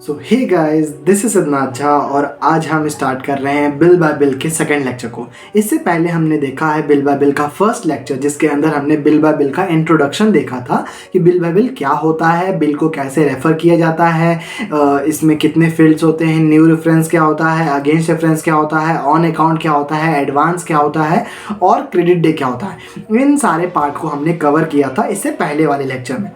So hey guys, this is Siddhnath Jha और आज हम स्टार्ट कर रहे हैं बिल बाय बिल के सेकंड लेक्चर को। इससे पहले हमने देखा है बिल बाय बिल का फर्स्ट लेक्चर, जिसके अंदर हमने बिल बाय बिल का इंट्रोडक्शन देखा था कि बिल बाय बिल क्या होता है, बिल को कैसे रेफर किया जाता है, इसमें कितने फील्ड्स होते हैं, न्यू रेफरेंस क्या होता है, अगेंस्ट रेफरेंस क्या होता है, ऑन अकाउंट क्या होता है, एडवांस क्या होता है और क्रेडिट डे क्या होता है। इन सारे पार्ट को हमने कवर किया था इससे पहले वाले लेक्चर में।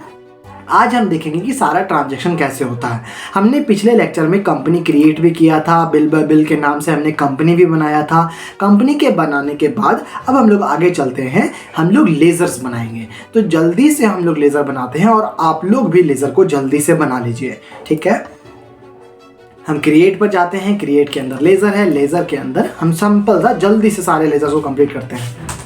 आज हम देखेंगे कि सारा ट्रांजैक्शन कैसे होता है। हमने पिछले लेक्चर में कंपनी क्रिएट भी किया था, बिल बाय बिल के नाम से हमने कंपनी भी बनाया था। कंपनी के बनाने के बाद अब हम लोग आगे चलते हैं, हम लोग लेजर्स बनाएंगे। तो जल्दी से हम लोग लेजर बनाते हैं और आप लोग भी लेजर को जल्दी से बना लीजिए, ठीक है। हम क्रिएट पर जाते हैं, क्रिएट के अंदर लेजर है, लेजर के अंदर हम सिंपल सा जल्दी से सारे लेजर्स को कंप्लीट करते हैं।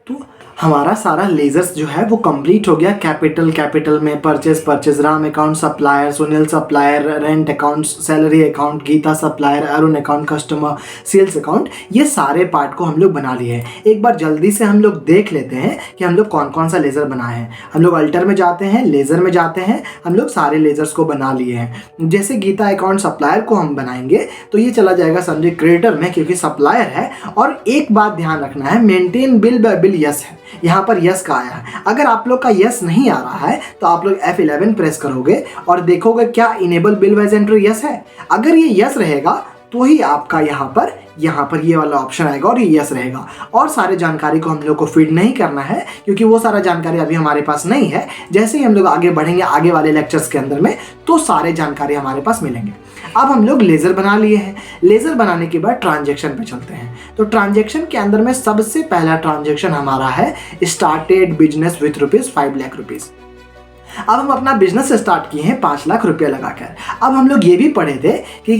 तो हमारा सारा लेजर्स जो है वो कंप्लीट हो गया। कैपिटल में purchase, Ram account supplier, Sunil supplier, rent account, salary account, Geeta supplier, Arun account, customer, sales account, ये सारे पार्ट को हम लोग बना लिए हैं। एक बार जल्दी से हम लोग देख लेते हैं कि हम लोग कौन कौन सा लेजर बनाए हैं। हम लोग अल्टर में जाते हैं, लेजर में जाते हैं, हम लोग सारे लेजर्स को बना लिए हैं। जैसे गीता अकाउंट सप्लायर को हम बनाएंगे तो ये चला जाएगा समझे क्रेडिटर में, क्योंकि सप्लायर है। और एक बात ध्यान रखना है, maintain bill by bill yes है, यहाँ पर यस का आया है। अगर आप लोग का यस नहीं आ रहा है तो आप लोग F11 प्रेस करोगे और देखोगे क्या enable bill wise entry yes है। अगर ये यस रहेगा तो ही आपका यहाँ पर ये वाला ऑप्शन आएगा और ये यस रहेगा। और सारे जानकारी को हम लोग को फीड नहीं करना है, क्योंकि वो सारा जानकारी अभी हमारे पास नहीं है। जैसे ही हम लोग आगे बढ़ेंगे आगे वाले लेक्चर्स के अंदर में, तो सारे जानकारी हमारे पास मिलेंगे। अब हम लोग लेजर बना लिए हैं। लेजर बनाने के बाद ट्रांजैक्शन पे चलते हैं। तो ट्रांजैक्शन के अंदर में सबसे पहला ट्रांजैक्शन हमारा है स्टार्टेड बिजनेस विथ ₹5 लाख। अब हम अपना बिजनेस स्टार्ट किए हैं 5 लाख रुपया लगाकर। अब हम लोग ये भी पढ़े थे कि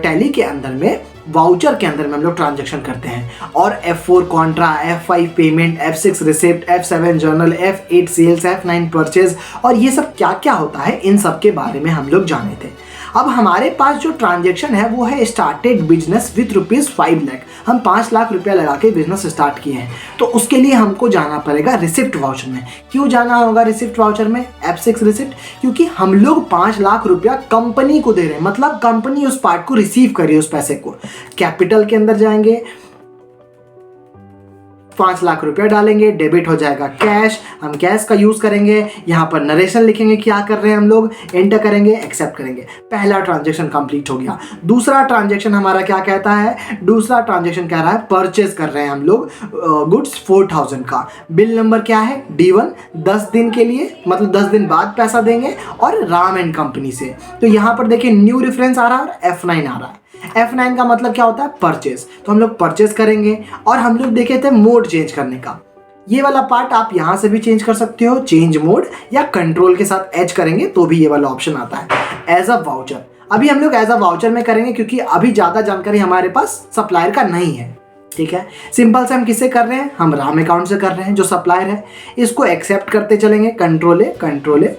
टैली के अंदर में वाउचर के अंदर में हम लोग ट्रांजैक्शन करते हैं, और F4 contra, F5 payment, F6 receipt, F7 journal, F8 sales, F9 purchase, और ये सब क्या क्या होता है इन सब के बारे में हम लोग जाने थे। अब हमारे पास जो ट्रांजैक्शन है वो है स्टार्टेड बिजनेस विथ ₹5 लाख। हम 5 लाख रुपया लगा के बिजनेस स्टार्ट किए हैं, तो उसके लिए हमको जाना पड़ेगा रिसिप्ट वाउचर में। क्यों जाना होगा रिसिप्ट वाउचर में, F6 रिसिप्ट? क्योंकि हम लोग 5 लाख रुपया कंपनी को दे रहे हैं, मतलब कंपनी उस पार्ट को रिसीव कर रही है, उस पैसे को। कैपिटल के अंदर जाएंगे, 5 लाख रुपया डालेंगे, डेबिट हो जाएगा कैश। हम कैश का यूज करेंगे, यहाँ पर नरेशन लिखेंगे क्या कर रहे हैं हम लोग, एंटर करेंगे, एक्सेप्ट करेंगे। पहला ट्रांजैक्शन कंप्लीट हो गया। दूसरा ट्रांजैक्शन हमारा क्या कहता है? दूसरा ट्रांजैक्शन कह रहा है परचेज कर रहे हैं हम लोग गुड्स 4000 का। बिल नंबर क्या है? D1। 10 दिन के लिए, मतलब 10 दिन बाद पैसा देंगे, और राम एंड कंपनी से। तो यहाँ पर देखिए न्यू रेफरेंस आ रहा है, F9 आ रहा है। F9 का मतलब क्या होता है? परचेज। तो हम लोग परचेज करेंगे। और हम लोग देखे थे मोड चेंज करने का, ये वाला पार्ट आप यहां से भी चेंज कर सकते हो, चेंज मोड, या कंट्रोल के साथ एच करेंगे तो भी ये वाला ऑप्शन आता है। एज अ वाउचर, अभी हम लोग एज अ वाउचर में करेंगे, क्योंकि अभी ज्यादा जानकारी हमारे पास सप्लायर का नहीं है, ठीक है। सिंपल से हम किससे कर रहे हैं? हम राम अकाउंट से कर रहे हैं, जो सप्लायर है। इसको एक्सेप्ट करते चलेंगे, कंट्रोल ए,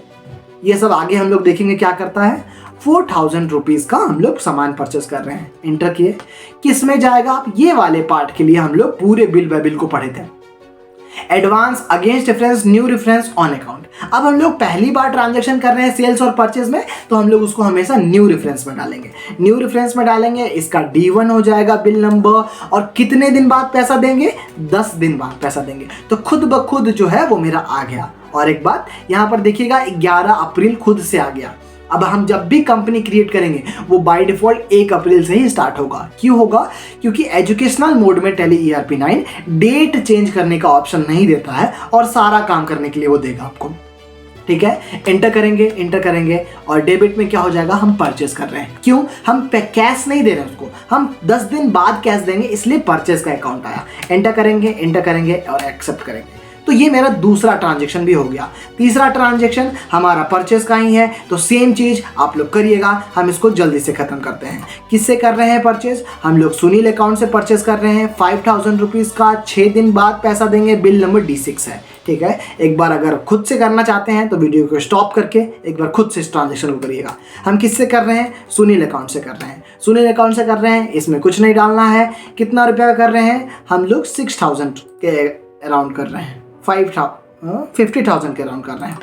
ये सब आगे हम लोग देखेंगे क्या करता है। 4000 रुपीज़ का हम लोग सामान परचेस कर रहे हैं, इंटर किए। किस में जाएगा? आप ये वाले पार्ट के लिए हम लोग पूरे बिल बाय बिल को पढ़े थे। Advance against reference new reference on account. अब हम लोग पहली बार ट्रांजैक्शन कर रहे हैं सेल्स और परचेज में, तो हम लोग उसको हमेशा न्यू रेफरेंस में डालेंगे। न्यू रेफरेंस में डालेंगे, इसका D1 हो जाएगा बिल नंबर, और कितने दिन बाद पैसा देंगे, 10 दिन बाद पैसा देंगे। तो खुद ब खुद जो है वो मेरा आ गया। और एक बात यहाँ पर देखिएगा, 11 अप्रैल खुद से आ गया। अब हम जब भी कंपनी क्रिएट करेंगे वो बाय डिफॉल्ट 1 अप्रैल से ही स्टार्ट होगा। क्यों होगा? क्योंकि एजुकेशनल मोड में टैली ERP9 डेट चेंज करने का ऑप्शन नहीं देता है, और सारा काम करने के लिए वो देगा आपको। ठीक है, एंटर करेंगे और डेबिट में क्या हो जाएगा, हम परचेस कर रहे हैं। क्यों? हम कैश नहीं दे रहे हैं उसको, हम 10 दिन बाद कैश देंगे, इसलिए परचेस का अकाउंट आया। एंटर करेंगे और एक्सेप्ट करेंगे। तो ये मेरा दूसरा ट्रांजैक्शन भी हो गया। तीसरा ट्रांजैक्शन हमारा परचेस का ही है, तो सेम चीज आप लोग करिएगा। हम इसको जल्दी से खत्म करते हैं। किससे कर रहे हैं परचेस? हम लोग सुनील अकाउंट से परचेस कर रहे हैं 5000 रुपीज़ का। 6 दिन बाद पैसा देंगे, बिल नंबर D6 है। ठीक है, एक बार अगर खुद से करना चाहते हैं तो वीडियो को स्टॉप करके एक बार खुद से इस ट्रांजैक्शन को करिएगा। हम किससे कर रहे हैं? सुनील अकाउंट से कर रहे हैं। सुनील अकाउंट से कर रहे हैं, इसमें कुछ नहीं डालना है। कितना रुपया कर रहे हैं? हम लोग 6000 के अराउंड कर रहे हैं, 50,000 के अराउंड कर रहे हैं।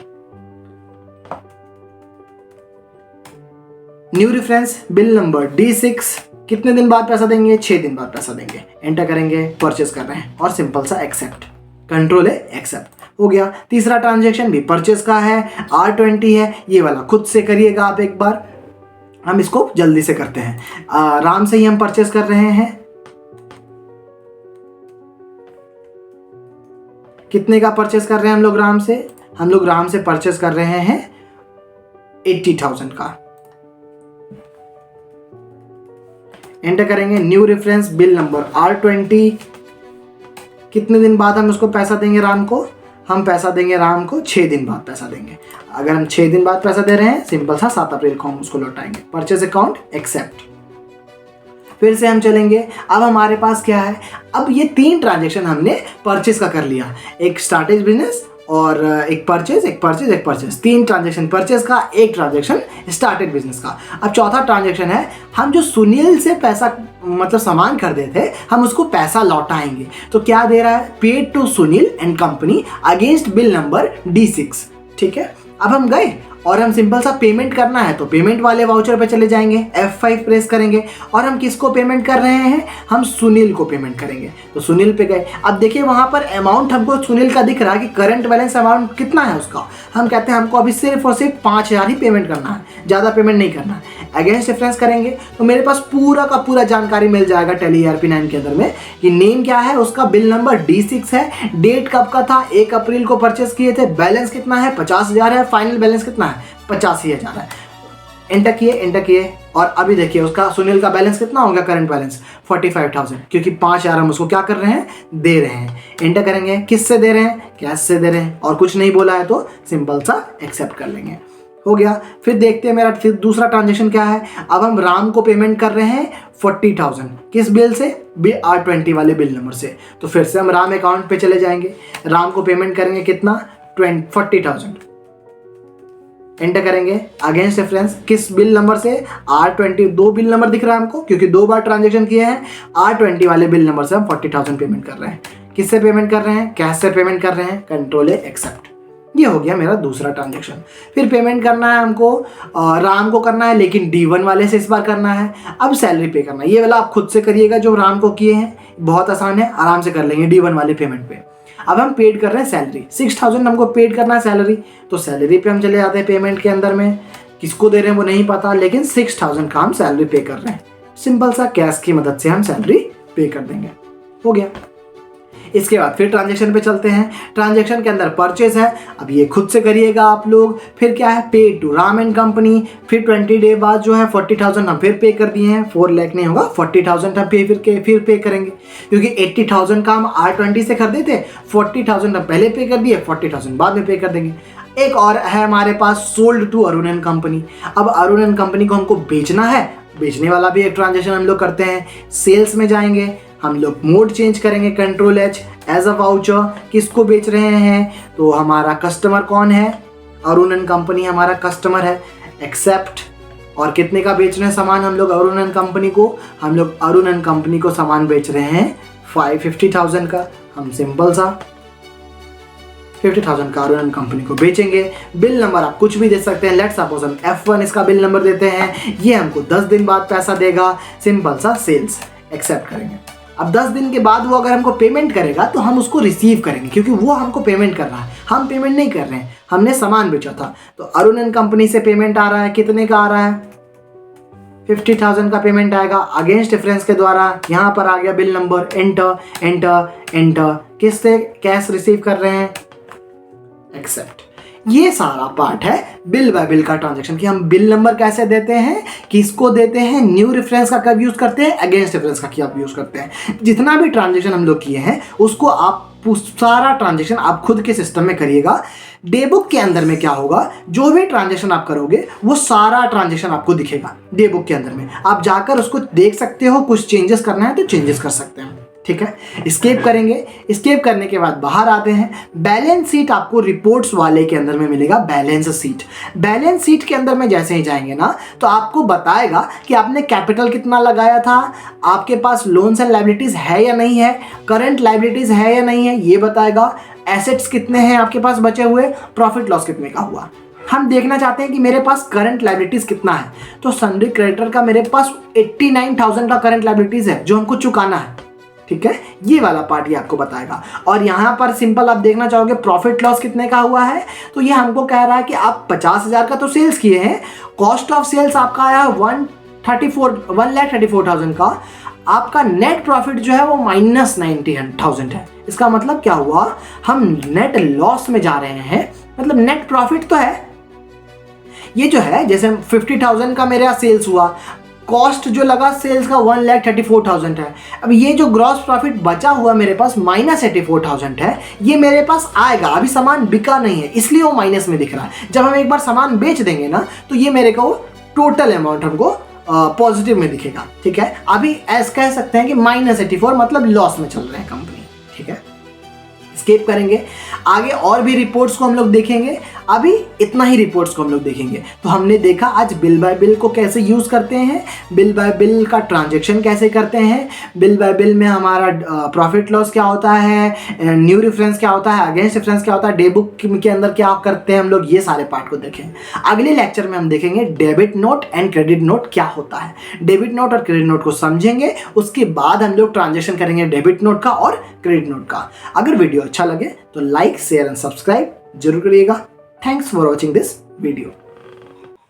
New reference bill number D6, कितने दिन बाद पैसा देंगे? 6 दिन बाद पैसा देंगे। एंटर करेंगे, परचेस कर रहे हैं और सिंपल सा एक्सेप्ट, कंट्रोल है एक्सेप्ट हो गया। तीसरा ट्रांजैक्शन भी परचेस का है, R20 है। ये वाला खुद से करिएगा आप एक बार, हम इसको जल्दी से करते हैं। आराम से ही हम परचेस कर रहे हैं। कितने का परचेस कर रहे हैं हम लोग राम से? हम लोग राम से परचेस कर रहे हैं 80,000 का। एंटर करेंगे, new reference bill number R20। कितने दिन बाद हम उसको पैसा देंगे राम को? हम पैसा देंगे राम को 6 दिन बाद पैसा देंगे। अगर हम 6 दिन बाद पैसा दे रहे हैं, सिंपल सा 7 अप्रैल को हम उसको लौटाएंगे। Purchase account accept. फिर से हम चलेंगे। अब हमारे पास क्या है? अब ये 3 ट्रांजैक्शन हमने परचेस का कर लिया, एक स्टार्टेज बिजनेस और एक परचेज। 3 ट्रांजैक्शन परचेस का, 1 ट्रांजैक्शन स्टार्टेड बिजनेस का। अब चौथा ट्रांजैक्शन है, हम जो सुनील से पैसा मतलब सामान खरीदे थे, हम उसको पैसा लौटाएंगे। तो क्या दे रहा है? Paid to Sunil and company against bill number D6। ठीक है, अब हम गए और हम सिंपल सा पेमेंट करना है, तो पेमेंट वाले वाउचर पे चले जाएंगे, F5 प्रेस करेंगे और हम किसको पेमेंट कर रहे हैं? हम सुनील को पेमेंट करेंगे। तो सुनील पे गए। अब देखिए वहां पर अमाउंट हमको सुनील का दिख रहा है कि करंट बैलेंस अमाउंट कितना है उसका। हम कहते हैं हमको अभी सिर्फ और सिर्फ 5000 ही पेमेंट करना है, ज़्यादा पेमेंट नहीं करना है। अगेंस्ट रेफरेंस करेंगे तो मेरे पास पूरा का पूरा जानकारी मिल जाएगा टैली ERP9 के अंदर में कि नेम क्या है उसका, बिल नंबर D6 है, डेट कब का था, 1 अप्रैल को परचेस किए थे, बैलेंस कितना है 50,000 है, फाइनल बैलेंस कितना है 85,000 है। एंटर किए और अभी देखिए उसका सुनील का बैलेंस कितना होगा, करंट बैलेंस 45,000, क्योंकि 5,000 हम उसको क्या कर रहे हैं, दे रहे हैं। एंटर करेंगे, किससे दे रहे हैं, कैश से दे रहे हैं, और कुछ नहीं बोला है तो सिंपल सा एक्सेप्ट कर लेंगे, हो गया। फिर देखते हैं मेरा फिर दूसरा ट्रांजेक्शन क्या है। अब हम राम को पेमेंट कर रहे हैं 40,000, किस बिल से, R20 वाले बिल नंबर से। तो फिर से हम राम अकाउंट पे चले जाएंगे, राम को पेमेंट करेंगे कितना, 40,000। एंटर करेंगे, अगेंस्ट रेफरेंस किस बिल नंबर से, R20। 2 बिल नंबर दिख रहा है हमको क्योंकि 2 बार ट्रांजेक्शन किए हैं। R20 वाले बिल नंबर से हम 40,000 पेमेंट कर रहे हैं। किससे पेमेंट कर रहे हैं, कैश से पेमेंट कर रहे हैं, कंट्रोल है एक्सेप्ट। ये हो गया मेरा दूसरा ट्रांजेक्शन। फिर पेमेंट करना है हमको, राम को करना है लेकिन D1 वाले से इस बार करना है। अब सैलरी पे करना है, ये वाला आप खुद से करिएगा जो राम को किए हैं, बहुत आसान है, आराम से कर लेंगे D1 वाले पेमेंट पे। अब हम पेड कर रहे हैं सैलरी, 6,000 हमको पेड करना है सैलरी। तो सैलरी पे हम चले जाते हैं पेमेंट के अंदर में, किसको दे रहे हैं वो नहीं पता, लेकिन 6,000 का हम सैलरी पे कर रहे हैं। सिंपल सा कैश की मदद से हम सैलरी पे कर देंगे, हो गया। इसके बाद फिर ट्रांजैक्शन पे चलते हैं। ट्रांजैक्शन के अंदर परचेज है, अब ये खुद से करिएगा आप लोग। फिर क्या है, paid to Ram and company. फिर 20 डे बाद जो है 40,000 हम फिर पे कर दिए हैं, 4 लाख नहीं होगा, 40,000 हम फिर पे करेंगे, क्योंकि 80,000 का हम R20 से खरीदे थे, 40,000 हम पहले पे कर दिए, 40,000 बाद में पे कर देंगे। एक और है हमारे पास, sold to Arun and company. अब अरुण एंड कंपनी को हमको बेचना है, बेचने वाला भी एक ट्रांजैक्शन हम लोग करते हैं। सेल्स में जाएंगे, हम लोग मोड चेंज करेंगे, control H, as a voucher. किसको बेच रहे हैं, तो हमारा कस्टमर कौन है, अरुण एंड कंपनी हमारा कस्टमर है, एक्सेप्ट। और कितने का बेच रहे हैं सामान हम लोग अरुण एंड कंपनी को, हम लोग अरुण एंड कंपनी को सामान बेच रहे हैं 50,000 का। हम सिंपल सा 50,000 का अरुण कंपनी को बेचेंगे। बिल नंबर आप कुछ भी दे सकते हैं, लेट्स सपोज हम F1 इसका बिल नंबर देते हैं, ये हमको 10 दिन बाद पैसा देगा, सिंपल सा सेल्स एक्सेप्ट करेंगे। अब 10 दिन के बाद वो अगर हमको पेमेंट करेगा तो हम उसको रिसीव करेंगे, क्योंकि वो हमको पेमेंट कर रहा है, हम पेमेंट नहीं कर रहे हैं, हमने सामान बेचा था। तो अरुण एंड कंपनी से पेमेंट आ रहा है, कितने का आ रहा है, 50,000 का पेमेंट आएगा अगेंस्ट डिफरेंस के द्वारा। यहाँ पर आ गया bill number, enter enter enter, किससे कैश रिसीव कर रहे हैं, एक्सेप्ट। ये सारा पार्ट है बिल बाय बिल का ट्रांजैक्शन कि हम बिल नंबर कैसे देते हैं, किसको देते हैं, न्यू रेफरेंस का कब यूज करते हैं, अगेंस्ट रेफरेंस का क्या यूज करते हैं। जितना भी ट्रांजैक्शन हम लोग किए हैं उसको आप सारा ट्रांजैक्शन आप खुद के सिस्टम में करिएगा। डे बुक के अंदर में क्या होगा, जो भी ट्रांजैक्शन आप करोगे वो सारा ट्रांजैक्शन आपको दिखेगा डे बुक के अंदर में। आप जाकर उसको देख सकते हो, कुछ चेंजेस करना है तो चेंजेस कर सकते हैं, ठीक है। स्केप करेंगे, स्केप करने के बाद बाहर आते हैं। बैलेंस शीट आपको रिपोर्ट्स वाले के अंदर में मिलेगा, बैलेंस शीट। बैलेंस शीट के अंदर में जैसे ही जाएंगे ना तो आपको बताएगा कि आपने कैपिटल कितना लगाया था, आपके पास लोन्स एंड लायबिलिटीज है या नहीं है, करंट लायबिलिटीज है या नहीं है, ये बताएगा। एसेट्स कितने हैं आपके पास बचे हुए, प्रॉफिट लॉस कितने का हुआ। हम देखना चाहते हैं कि मेरे पास करंट लायबिलिटीज कितना है, तो सन्ड्री क्रेडिटर का मेरे पास 89,000 का करंट लायबिलिटीज है जो हमको चुकाना है, ठीक है। ये वाला पार्ट ये आपको बताएगा। और यहाँ पर सिंपल आप देखना चाहोगे प्रॉफिट लॉस कितने का हुआ है, तो ये हमको कह रहा है कि आप 50,000 का तो सेल्स किए हैं, कॉस्ट ऑफ सेल्स आपका आया 1,34,000 का, आपका नेट प्रॉफिट जो है वो -90,000 है। इसका मतलब क्या हुआ, हम नेट लॉस में जा रहे हैं, मतलब नेट प्रॉफिट तो है। ये जो है जैसे 50,000 का मेरा सेल्स हुआ, कॉस्ट जो लगा सेल्स का 1,34,000 है। अब ये जो ग्रॉस प्रॉफिट बचा हुआ मेरे पास -84,000 है, ये मेरे पास आएगा। अभी सामान बिका नहीं है इसलिए वो माइनस में दिख रहा है। जब हम एक बार सामान बेच देंगे ना तो ये मेरे को टोटल अमाउंट हमको पॉजिटिव में दिखेगा, ठीक है। अभी ऐसा कह सकते हैं कि -84 मतलब लॉस में चल रहे हैं कंपनी, ठीक है। स्किप करेंगे, आगे और भी रिपोर्ट्स को हम लोग देखेंगे। अभी इतना ही रिपोर्ट्स को हम लोग देखेंगे। तो हमने देखा आज बिल बाय बिल को कैसे यूज करते हैं, बिल बाय बिल का ट्रांजैक्शन कैसे करते हैं, बिल बाय बिल में हमारा प्रॉफिट लॉस क्या होता है, न्यू रेफरेंस क्या होता है, अगेंस्ट रेफरेंस क्या होता है, डे बुक के अंदर क्या करते हैं हम लोग, ये सारे पार्ट को देखें। अगले लेक्चर में हम देखेंगे debit note and credit note क्या होता है। डेबिट नोट और क्रेडिट नोट को समझेंगे, उसके बाद हम लोग ट्रांजैक्शन करेंगे डेबिट नोट का और क्रेडिट नोट का। अगर वीडियो अच्छा लगे तो लाइक शेयर एंड सब्सक्राइब जरूर करिएगा। Thanks for watching this video.